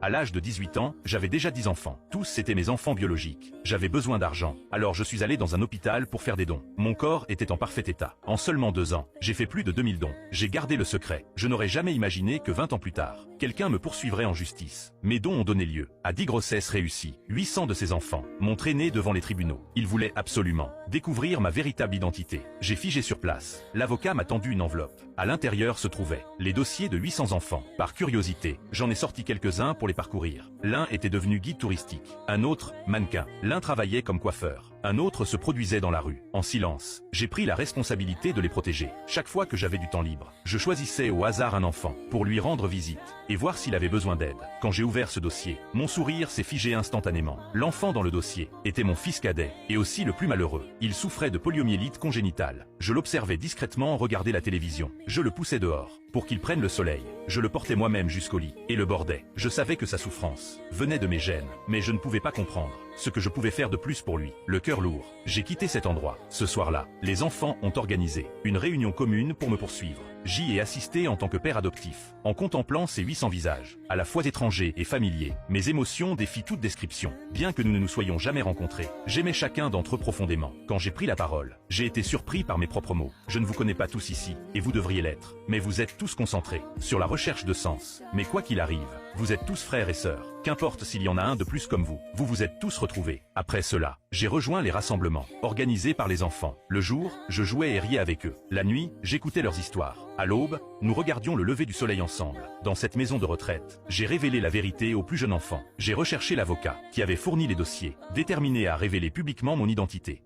À l'âge de 18 ans, j'avais déjà 10 enfants. Tous étaient mes enfants biologiques. J'avais besoin d'argent. Alors je suis allé dans un hôpital pour faire des dons. Mon corps était en parfait état. En seulement 2 ans, j'ai fait plus de 2000 dons. J'ai gardé le secret. Je n'aurais jamais imaginé que 20 ans plus tard, quelqu'un me poursuivrait en justice. Mes dons ont donné lieu à 10 grossesses réussies. 800 de ces enfants m'ont traîné devant les tribunaux. Ils voulaient absolument découvrir ma véritable identité. J'ai figé sur place. L'avocat m'a tendu une enveloppe. À l'intérieur se trouvaient les dossiers de 800 enfants. Par curiosité, j'en ai sorti quelques-uns pour les parcourir. L'un était devenu guide touristique, un autre, mannequin. L'un travaillait comme coiffeur, un autre se produisait dans la rue. En silence, j'ai pris la responsabilité de les protéger. Chaque fois que j'avais du temps libre, je choisissais au hasard un enfant pour lui rendre visite et voir s'il avait besoin d'aide. Quand j'ai ouvert ce dossier, mon sourire s'est figé instantanément. L'enfant dans le dossier était mon fils cadet et aussi le plus malheureux. Il souffrait de poliomyélite congénitale. Je l'observais discrètement regarder la télévision. Je le poussais dehors pour qu'il prenne le soleil. Je le portais moi-même jusqu'au lit et le bordais. Je savais que sa souffrance venait de mes gènes, mais je ne pouvais pas comprendre ce que je pouvais faire de plus pour lui. Le cœur lourd, j'ai quitté cet endroit. Ce soir-là, les enfants ont organisé une réunion commune pour me poursuivre. J'y ai assisté en tant que père adoptif. En contemplant ces 800 visages, à la fois étrangers et familiers, mes émotions défient toute description. Bien que nous ne nous soyons jamais rencontrés, j'aimais chacun d'entre eux profondément. Quand j'ai pris la parole, j'ai été surpris par mes propres mots. Je ne vous connais pas tous ici, et vous devriez l'être. Mais vous êtes tous concentrés sur la recherche de sens. Mais quoi qu'il arrive, vous êtes tous frères et sœurs. Qu'importe s'il y en a un de plus comme vous, vous vous êtes tous retrouvés. Après cela, j'ai rejoint les rassemblements organisés par les enfants. Le jour, je jouais et riais avec eux. La nuit, j'écoutais leurs histoires. À l'aube, nous regardions le lever du soleil ensemble. Dans cette maison de retraite, j'ai révélé la vérité au plus jeune enfant. J'ai recherché l'avocat qui avait fourni les dossiers, déterminé à révéler publiquement mon identité.